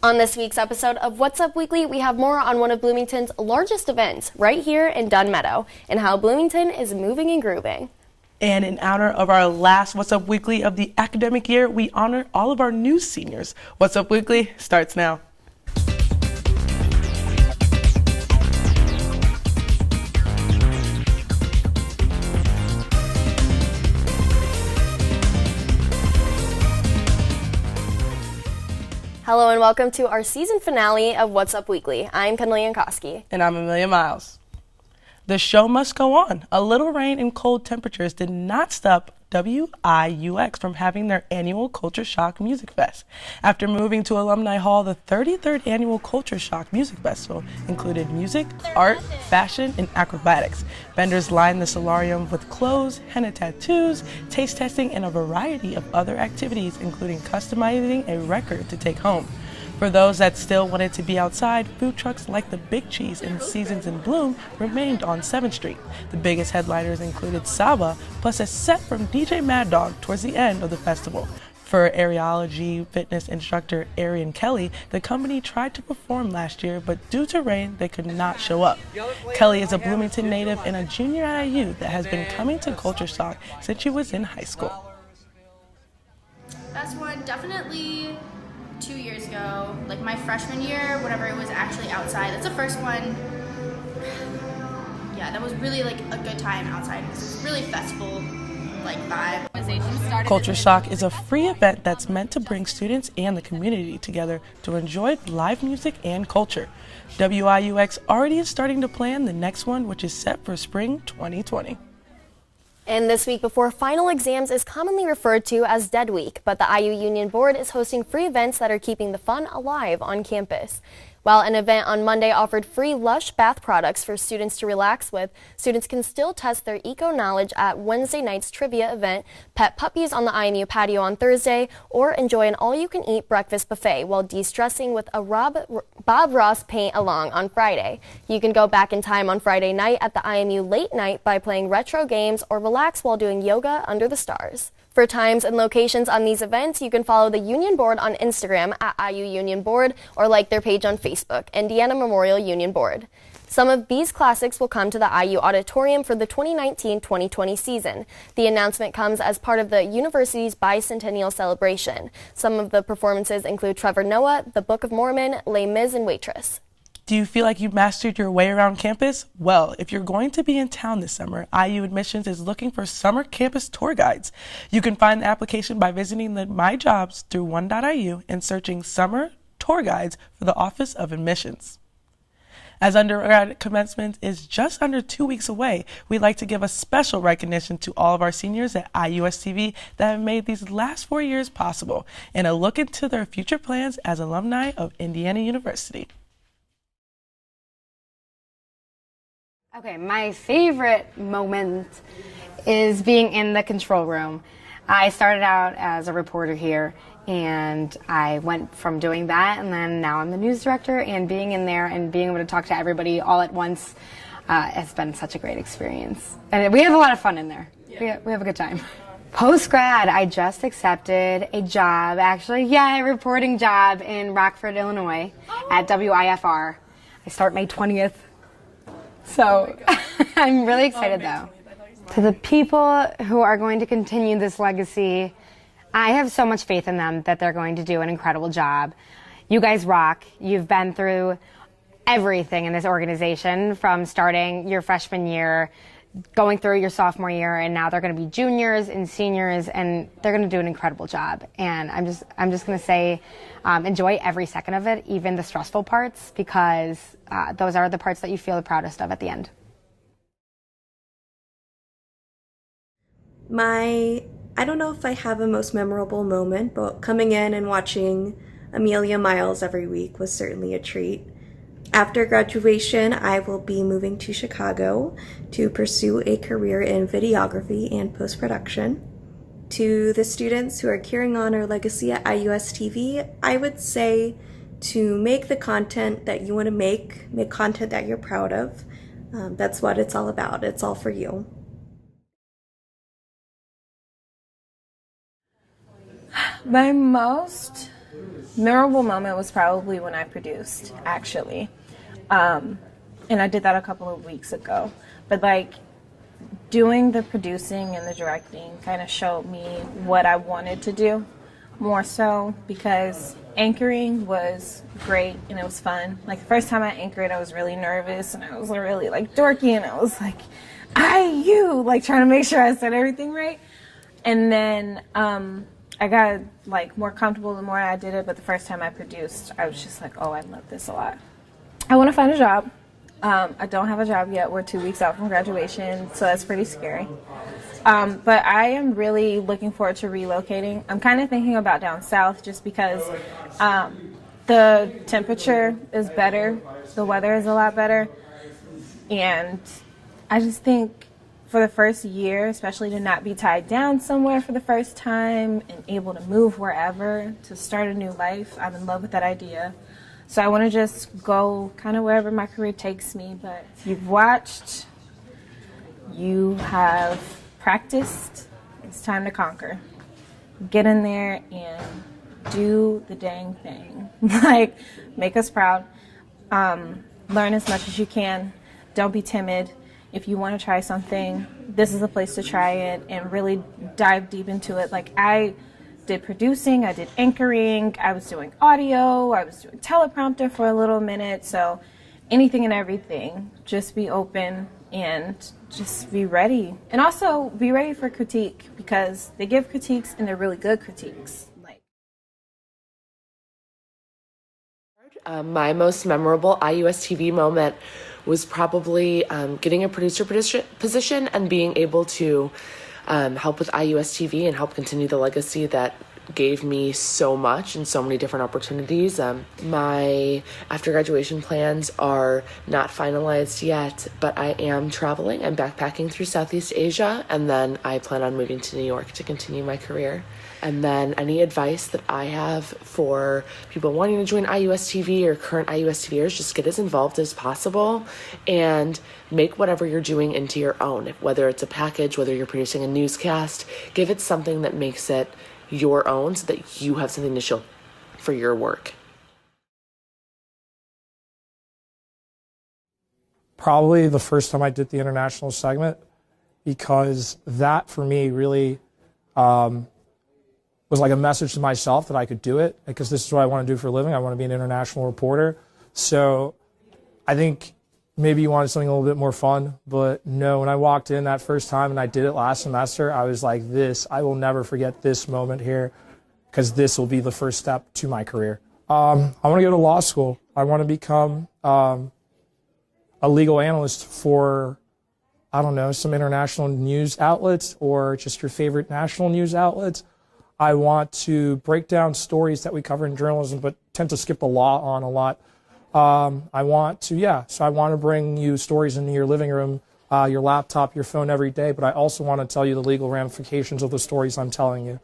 On this week's episode of What's Up Weekly, we have more on one of Bloomington's largest events right here in Dunn Meadow and how Bloomington is moving and grooving. And in honor of our last What's Up Weekly of the academic year, we honor all of our new seniors. What's Up Weekly starts now. Hello and welcome to our season finale of What's Up Weekly. I'm Kenley Yankowski. And I'm Emilia Miles. The show must go on. A little rain and cold temperatures did not stop IUX from having their annual Culture Shock Music Fest. After moving to Alumni Hall, the 33rd annual Culture Shock Music Festival included music, art, fashion, and acrobatics. Vendors lined the solarium with clothes, henna tattoos, taste testing, and a variety of other activities, including customizing a record to take home. For those that still wanted to be outside, food trucks like the Big Cheese and Seasons in Bloom remained on 7th Street. The biggest headliners included Saba, plus a set from DJ Mad Dog towards the end of the festival. For aeriology fitness instructor Arian Kelly, the company tried to perform last year, but due to rain, they could not show up. Kelly is a Bloomington native and a junior at IU that has been coming to Culture Shock since she was in high school. Best one, definitely 2 years ago, like my freshman year, whenever it was actually outside. That's the first one. Yeah, that was really like a good time outside. It's really festival like vibe. Culture Shock is a free event that's meant to bring students and the community together to enjoy live music and culture. WIUX already is starting to plan the next one, which is set for spring 2020. And this week before final exams is commonly referred to as Dead Week, but the IU Union Board is hosting free events that are keeping the fun alive on campus. While an event on Monday offered free Lush bath products for students to relax with, students can still test their eco-knowledge at Wednesday night's trivia event, pet puppies on the IMU patio on Thursday, or enjoy an all-you-can-eat breakfast buffet while de-stressing with a Bob Ross paint-along on Friday. You can go back in time on Friday night at the IMU late night by playing retro games or relax while doing yoga under the stars. For times and locations on these events, you can follow the Union Board on Instagram at IU Union Board or like their page on Facebook, Indiana Memorial Union Board. Some of these classics will come to the IU Auditorium for the 2019-2020 season. The announcement comes as part of the university's bicentennial celebration. Some of the performances include Trevor Noah, The Book of Mormon, Les Mis, and Waitress. Do you feel like you mastered your way around campus? Well, if you're going to be in town this summer, IU Admissions is looking for summer campus tour guides. You can find the application by visiting the My Jobs through one.iu and searching Summer Tour Guides for the Office of Admissions. As undergrad commencement is just under 2 weeks away, we'd like to give a special recognition to all of our seniors at IUSTV that have made these last 4 years possible and a look into their future plans as alumni of Indiana University. Okay, my favorite moment is being in the control room. I started out as a reporter here, and I went from doing that, and then now I'm the news director, and being in there and being able to talk to everybody all at once has been such a great experience. And we have a lot of fun in there. Yeah. We have a good time. Post-grad, I just accepted a job, a reporting job in Rockford, Illinois at WIFR. I start May 20th. So I'm really excited, though. To the people who are going to continue this legacy, I have so much faith in them that they're going to do an incredible job. You guys rock. You've been through everything in this organization, from starting your freshman year, going through your sophomore year, and now they're going to be juniors and seniors, and they're going to do an incredible job. And I'm just going to say, enjoy every second of it, even the stressful parts, because those are the parts that you feel the proudest of at the end. I don't know if I have a most memorable moment, but coming in and watching Emilia Miles every week was certainly a treat. After graduation, I will be moving to Chicago to pursue a career in videography and post-production. To the students who are carrying on our legacy at IUSTV, I would say to make the content that you want to make content that you're proud of. That's what it's all about. It's all for you. My most Memorable moment was probably when I produced, actually. And I did that a couple of weeks ago. But like doing the producing and the directing kind of showed me what I wanted to do more so, because anchoring was great and it was fun. Like the first time I anchored, I was really nervous and I was really like dorky and I was like, like trying to make sure I said everything right. And then I got like more comfortable the more I did it, but the first time I produced, I was just like, oh, I love this a lot. I want to find a job. I don't have a job yet. We're 2 weeks out from graduation, so that's pretty scary. But I am really looking forward to relocating. I'm kind of thinking about down south just because the temperature is better, the weather is a lot better, and I just think for the first year, especially to not be tied down somewhere for the first time and able to move wherever to start a new life, I'm in love with that idea. So I want to just go kind of wherever my career takes me. But if you've watched, you have practiced, it's time to conquer. Get in there and do the dang thing. Like, make us proud. Learn as much as you can. Don't be timid. If you want to try something, this is the place to try it and really dive deep into it. Like, I did producing, I did anchoring, I was doing audio, I was doing teleprompter for a little minute. So anything and everything, just be open and just be ready. And also be ready for critique, because they give critiques and they're really good critiques. My most memorable IUSTV moment was probably getting a producer position and being able to help with IUSTV and help continue the legacy that gave me so much and so many different opportunities. My after graduation plans are not finalized yet, but I am traveling. I'm backpacking through Southeast Asia, and then I plan on moving to New York to continue my career. And then any advice that I have for people wanting to join IUSTV or current IUSTVers, just get as involved as possible and make whatever you're doing into your own. Whether it's a package, whether you're producing a newscast, give it something that makes it your own so that you have something to show for your work. Probably the first time I did the international segment, because that for me really was like a message to myself that I could do it, because this is what I want to do for a living. I want to be an international reporter. So I think maybe you wanted something a little bit more fun, but no, when I walked in that first time and I did it last semester, I was like, I will never forget this moment here, because this will be the first step to my career. I want to go to law school. I want to become a legal analyst for, I don't know, some international news outlets or just your favorite national news outlets. I want to break down stories that we cover in journalism but tend to skip the law on a lot. I want to bring you stories into your living room, your laptop, your phone every day, but I also want to tell you the legal ramifications of the stories I'm telling you.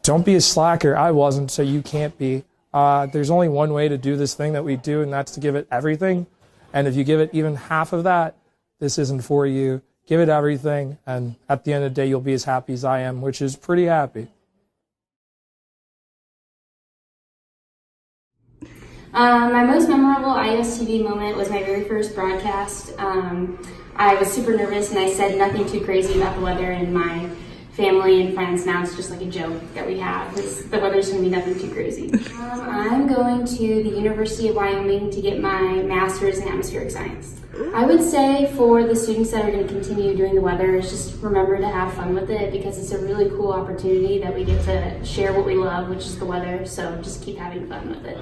Don't be a slacker. I wasn't, so you can't be. There's only one way to do this thing that we do, and that's to give it everything. And if you give it even half of that, this isn't for you. Give it everything, and at the end of the day, you'll be as happy as I am, which is pretty happy. My most memorable IUSTV moment was my very first broadcast. I was super nervous and I said nothing too crazy about the weather, and my family and friends, now it's just like a joke that we have, because the weather's going to be nothing too crazy. I'm going to the University of Wyoming to get my master's in atmospheric science. I would say for the students that are going to continue doing the weather is just remember to have fun with it, because it's a really cool opportunity that we get to share what we love, which is the weather, so just keep having fun with it.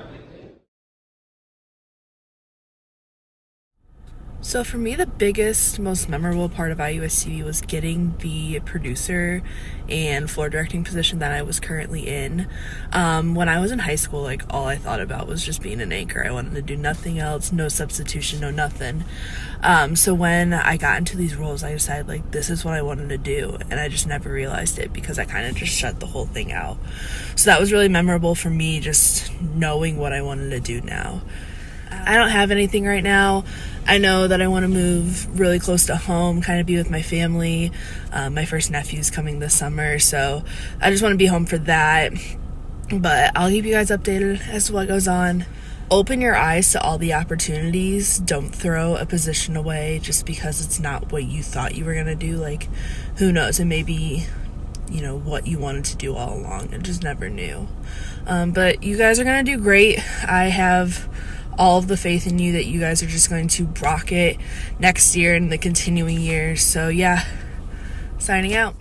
So for me, the biggest, most memorable part of IUSTV was getting the producer and floor directing position that I was currently in. When I was in high school, like, all I thought about was just being an anchor. I wanted to do nothing else, no substitution, no nothing. So when I got into these roles, I decided, like, this is what I wanted to do, and I just never realized it because I kind of just shut the whole thing out. So that was really memorable for me, just knowing what I wanted to do now. I don't have anything right now. I know that I want to move really close to home, kind of be with my family. My first nephew's coming this summer, so I just want to be home for that. But I'll keep you guys updated as to what goes on. Open your eyes to all the opportunities. Don't throw a position away just because it's not what you thought you were going to do. Like, who knows? It may be, you know, what you wanted to do all along. I just never knew. But you guys are going to do great. I have all of the faith in you that you guys are just going to rock it next year and the continuing years. So, yeah, signing out.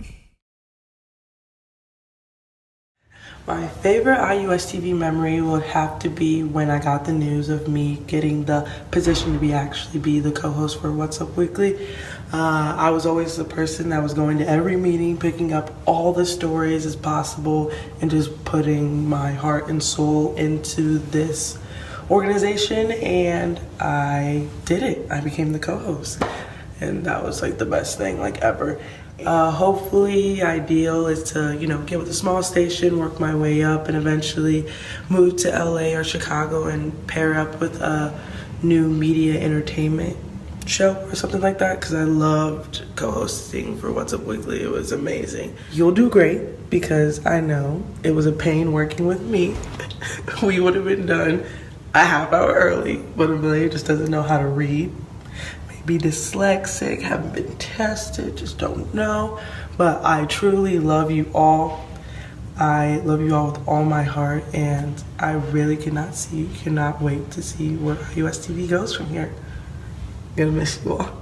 My favorite IUSTV memory would have to be when I got the news of me getting the position to actually be the co-host for What's Up Weekly. I was always the person that was going to every meeting, picking up all the stories as possible, and just putting my heart and soul into this organization, and I did it. I became the co-host, and that was like the best thing like ever. Hopefully, ideal is to, get with a small station, work my way up, and eventually move to LA or Chicago and pair up with a new media entertainment show or something like that, because I loved co-hosting for What's Up Weekly. It was amazing. You'll do great, because I know it was a pain working with me. We would have been done a half hour early, but Emilia just doesn't know how to read. Be dyslexic, haven't been tested, just don't know. But I truly love you all. I love you all with all my heart, and I really cannot wait to see where IUSTV goes from here. I'm gonna miss you all.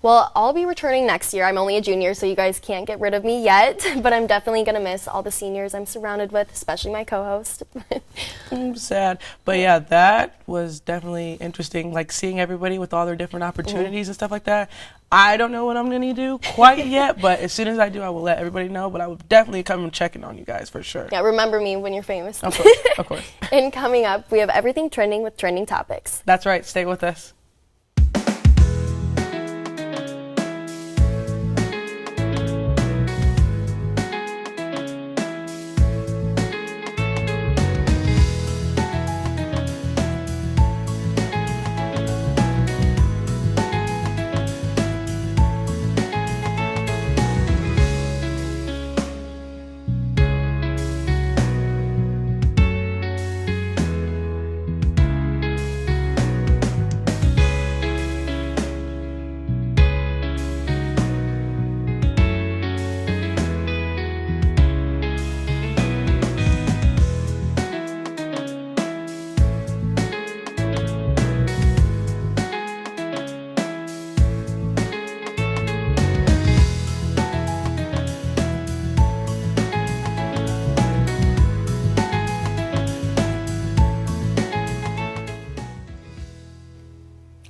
Well, I'll be returning next year. I'm only a junior, so you guys can't get rid of me yet, but I'm definitely going to miss all the seniors I'm surrounded with, especially my co-host. I'm sad. But yeah, that was definitely interesting, like seeing everybody with all their different opportunities and stuff like that. I don't know what I'm going to do quite yet, but as soon as I do, I will let everybody know. But I will definitely come and check in on you guys for sure. Yeah, remember me when you're famous. Of course, of course. And coming up, we have everything trending with trending topics. That's right. Stay with us.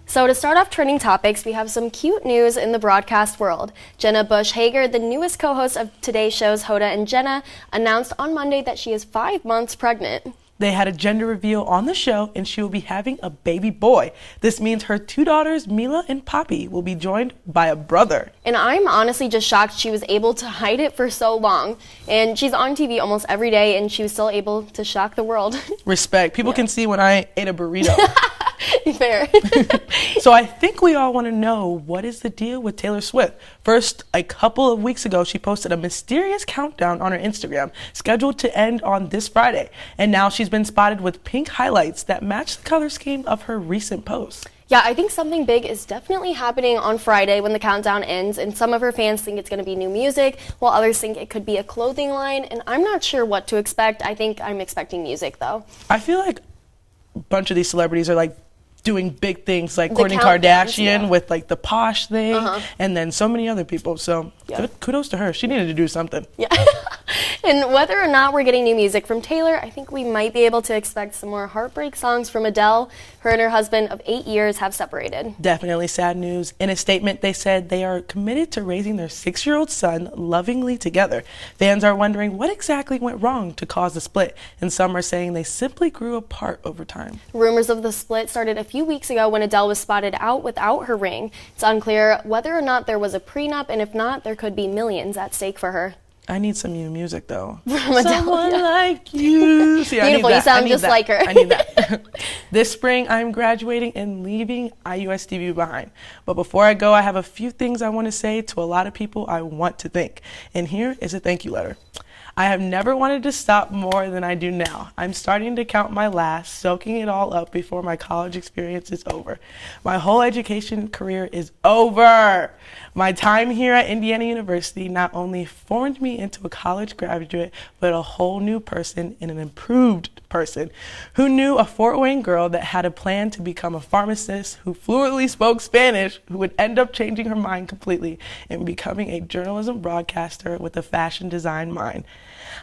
So to start off trending topics, we have some cute news in the broadcast world. Jenna Bush Hager, the newest co-host of today's shows Hoda and Jenna, announced on Monday that she is 5 months pregnant. They had a gender reveal on the show, and she will be having a baby boy. This means her 2 daughters, Mila and Poppy, will be joined by a brother. And I'm honestly just shocked she was able to hide it for so long. And she's on TV almost every day, and she was still able to shock the world. Respect. People can see when I ate a burrito. Fair. So I think we all want to know, what is the deal with Taylor Swift? First, a couple of weeks ago, she posted a mysterious countdown on her Instagram, scheduled to end on this Friday. And now she's been spotted with pink highlights that match the color scheme of her recent post. Yeah, I think something big is definitely happening on Friday when the countdown ends, and some of her fans think it's going to be new music, while others think it could be a clothing line, and I'm not sure what to expect. I think I'm expecting music, though. I feel like a bunch of these celebrities are like doing big things, like Kourtney Kardashian with like the Posh thing, and then so many other people. So kudos to her. She needed to do something. Yeah. And whether or not we're getting new music from Taylor, I think we might be able to expect some more heartbreak songs from Adele. Her and her husband of 8 years have separated. Definitely sad news. In a statement, they said they are committed to raising their 6-year-old son lovingly together. Fans are wondering what exactly went wrong to cause the split, and some are saying they simply grew apart over time. Rumors of the split started a few weeks ago when Adele was spotted out without her ring. It's unclear whether or not there was a prenup, and if not, there could be millions at stake for her. I need some new music, though. From Adele, Someone like you. See, beautiful, you sound just like her. I need that. This spring, I'm graduating and leaving IUSTV behind. But before I go, I have a few things I want to say to a lot of people I want to thank. And here is a thank you letter. I have never wanted to stop more than I do now. I'm starting to count my last, soaking it all up before my college experience is over. My whole education career is over. My time here at Indiana University not only formed me into a college graduate, but a whole new person and an improved person. Who knew a Fort Wayne girl that had a plan to become a pharmacist, who fluently spoke Spanish, who would end up changing her mind completely and becoming a journalism broadcaster with a fashion design mind.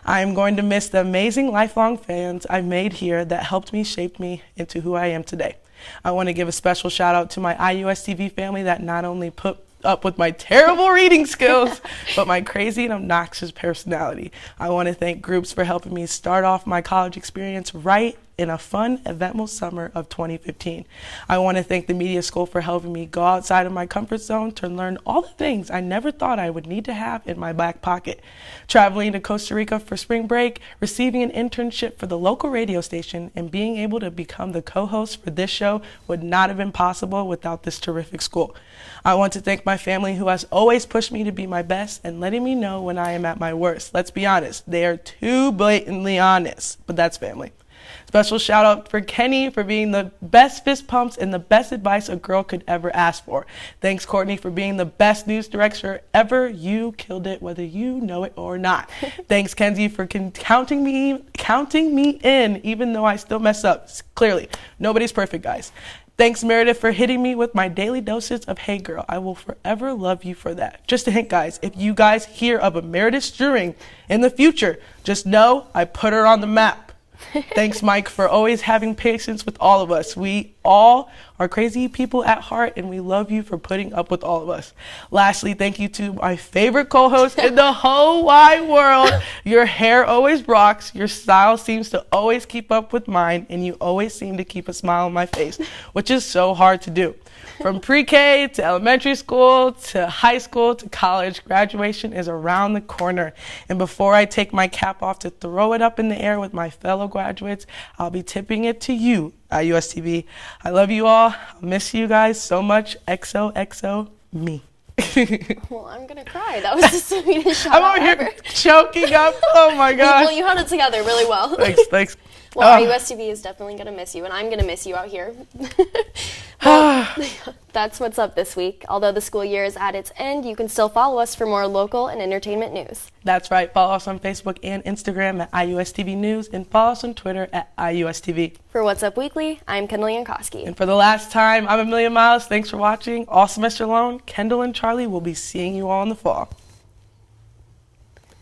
I am going to miss the amazing lifelong fans I made here that helped me shape me into who I am today. I want to give a special shout out to my IUSTV family that not only put up with my terrible reading skills, but my crazy and obnoxious personality. I want to thank groups for helping me start off my college experience right in a fun, eventful summer of 2015. I want to thank the media school for helping me go outside of my comfort zone to learn all the things I never thought I would need to have in my back pocket. Traveling to Costa Rica for spring break, receiving an internship for the local radio station, and being able to become the co-host for this show would not have been possible without this terrific school. I want to thank my family who has always pushed me to be my best and letting me know when I am at my worst. Let's be honest, they are too blatantly honest, but that's family. Special shout out for Kenny for being the best fist pumps and the best advice a girl could ever ask for. Thanks, Courtney, for being the best news director ever. You killed it, whether you know it or not. Thanks, Kenzie, for counting me in, even though I still mess up. Clearly, nobody's perfect, guys. Thanks, Meredith, for hitting me with my daily doses of Hey Girl. I will forever love you for that. Just a hint, guys, if you guys hear of a Meredith Struring in the future, just know I put her on the map. Thanks, Mike, for always having patience with all of us. We all are crazy people at heart, and we love you for putting up with all of us. Lastly, thank you to my favorite co-host in the whole wide world. Your hair always rocks, your style seems to always keep up with mine, and you always seem to keep a smile on my face, which is so hard to do. From pre-K to elementary school to high school to college, graduation is around the corner. And before I take my cap off to throw it up in the air with my fellow graduates, I'll be tipping it to you, IUSTV. I love you all. I'll miss you guys so much. XOXO me. Well, I'm going to cry. That was the sweetest shout I'm over here choking up. Oh my gosh. Well, you held it together really well. Thanks. Well, IUSTV is definitely going to miss you, and I'm going to miss you out here. Well, that's what's up this week. Although the school year is at its end, you can still follow us for more local and entertainment news. That's right. Follow us on Facebook and Instagram at IUSTV News, and follow us on Twitter at IUSTV. For What's Up Weekly, I'm Kendall Yankowski. And for the last time, I'm Emilia Miles. Thanks for watching. All semester long, Kendall and Charlie will be seeing you all in the fall.